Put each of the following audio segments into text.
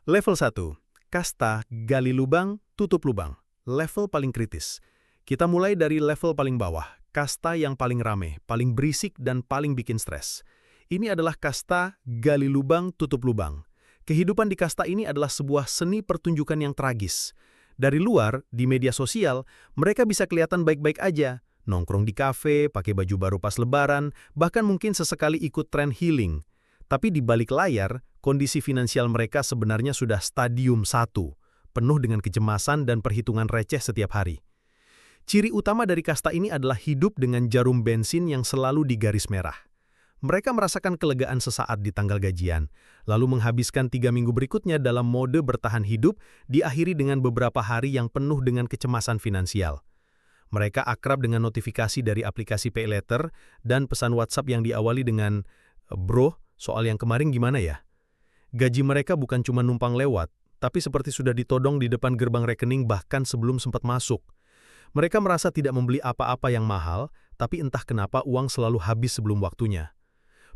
Level 1, kasta gali lubang, tutup lubang. Level paling kritis. Kita mulai dari level paling bawah, kasta yang paling rame, paling berisik, dan paling bikin stres. Ini adalah kasta gali lubang, tutup lubang. Kehidupan di kasta ini adalah sebuah seni pertunjukan yang tragis. Dari luar, di media sosial, mereka bisa kelihatan baik-baik aja. Nongkrong di kafe, pakai baju baru pas lebaran, bahkan mungkin sesekali ikut tren healing. Tapi di balik layar, kondisi finansial mereka sebenarnya sudah stadium 1, penuh dengan kecemasan dan perhitungan receh setiap hari. Ciri utama dari kasta ini adalah hidup dengan jarum bensin yang selalu di garis merah. Mereka merasakan kelegaan sesaat di tanggal gajian, lalu menghabiskan 3 minggu berikutnya dalam mode bertahan hidup, diakhiri dengan beberapa hari yang penuh dengan kecemasan finansial. Mereka akrab dengan notifikasi dari aplikasi PayLater dan pesan WhatsApp yang diawali dengan, "Bro, soal yang kemarin gimana ya?" Gaji mereka bukan cuma numpang lewat, tapi seperti sudah ditodong di depan gerbang rekening bahkan sebelum sempat masuk. Mereka merasa tidak membeli apa-apa yang mahal, tapi entah kenapa uang selalu habis sebelum waktunya.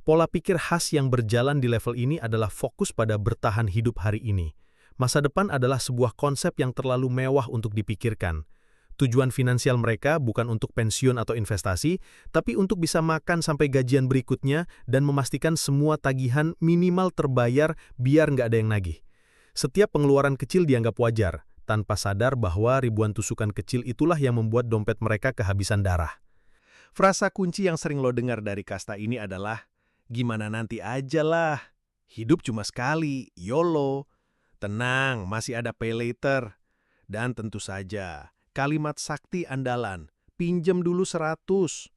Pola pikir khas yang berjalan di level ini adalah fokus pada bertahan hidup hari ini. Masa depan adalah sebuah konsep yang terlalu mewah untuk dipikirkan. Tujuan finansial mereka bukan untuk pensiun atau investasi, tapi untuk bisa makan sampai gajian berikutnya dan memastikan semua tagihan minimal terbayar biar nggak ada yang nagih. Setiap pengeluaran kecil dianggap wajar, tanpa sadar bahwa ribuan tusukan kecil itulah yang membuat dompet mereka kehabisan darah. Frasa kunci yang sering lo dengar dari kasta ini adalah, "Gimana nanti aja lah, hidup cuma sekali, YOLO, tenang, masih ada pay later." Dan tentu saja, kalimat sakti andalan, "Pinjem dulu 100."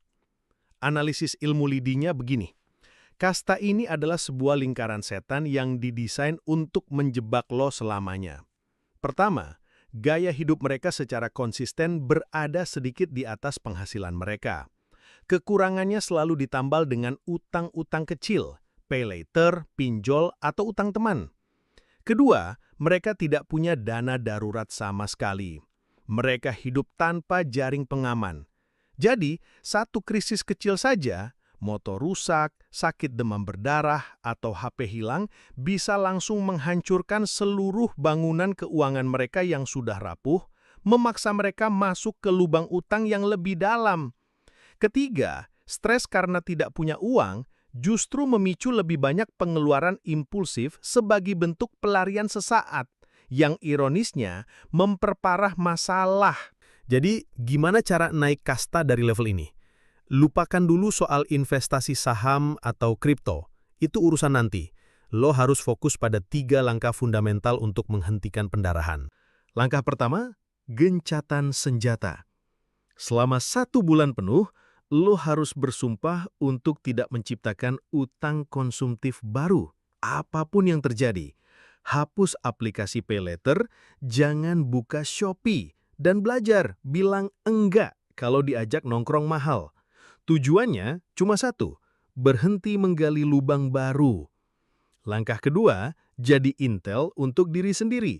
Analisis ilmu lidinya begini, kasta ini adalah sebuah lingkaran setan yang didesain untuk menjebak lo selamanya. Pertama, gaya hidup mereka secara konsisten berada sedikit di atas penghasilan mereka. Kekurangannya selalu ditambal dengan utang-utang kecil, pay later, pinjol, atau utang teman. Kedua, mereka tidak punya dana darurat sama sekali. Mereka hidup tanpa jaring pengaman. Jadi, satu krisis kecil saja, motor rusak, sakit demam berdarah, atau HP hilang, bisa langsung menghancurkan seluruh bangunan keuangan mereka yang sudah rapuh, memaksa mereka masuk ke lubang utang yang lebih dalam. Ketiga, stres karena tidak punya uang justru memicu lebih banyak pengeluaran impulsif sebagai bentuk pelarian sesaat, yang ironisnya memperparah masalah. Jadi, gimana cara naik kasta dari level ini? Lupakan dulu soal investasi saham atau kripto, itu urusan nanti. Lo harus fokus pada 3 langkah fundamental untuk menghentikan pendarahan. Langkah pertama, gencatan senjata. Selama 1 bulan penuh, lo harus bersumpah untuk tidak menciptakan utang konsumtif baru, apapun yang terjadi. Hapus aplikasi PayLater, jangan buka Shopee, dan belajar bilang enggak kalau diajak nongkrong mahal. Tujuannya cuma satu, berhenti menggali lubang baru. Langkah kedua, jadi intel untuk diri sendiri.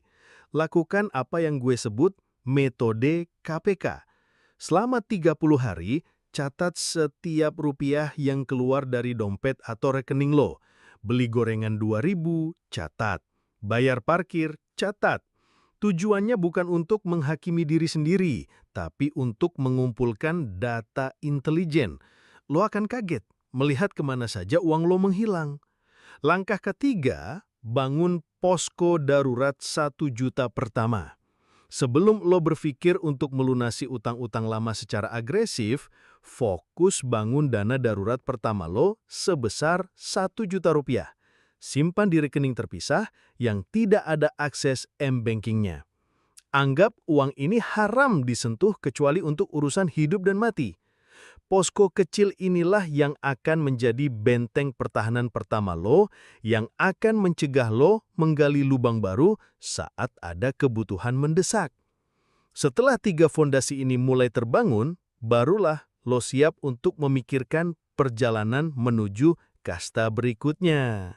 Lakukan apa yang gue sebut metode KPK. Selama 30 hari, catat setiap rupiah yang keluar dari dompet atau rekening lo. Beli gorengan 2.000, catat. Bayar parkir, catat. Tujuannya bukan untuk menghakimi diri sendiri, tapi untuk mengumpulkan data intelijen. Lo akan kaget melihat kemana saja uang lo menghilang. Langkah ketiga, bangun posko darurat 1 juta pertama. Sebelum lo berpikir untuk melunasi utang-utang lama secara agresif, fokus bangun dana darurat pertama lo sebesar 1 juta rupiah. Simpan di rekening terpisah yang tidak ada akses m-bankingnya. Anggap uang ini haram disentuh kecuali untuk urusan hidup dan mati. Posko kecil inilah yang akan menjadi benteng pertahanan pertama lo, yang akan mencegah lo menggali lubang baru saat ada kebutuhan mendesak. Setelah 3 fondasi ini mulai terbangun, barulah lo siap untuk memikirkan perjalanan menuju kasta berikutnya.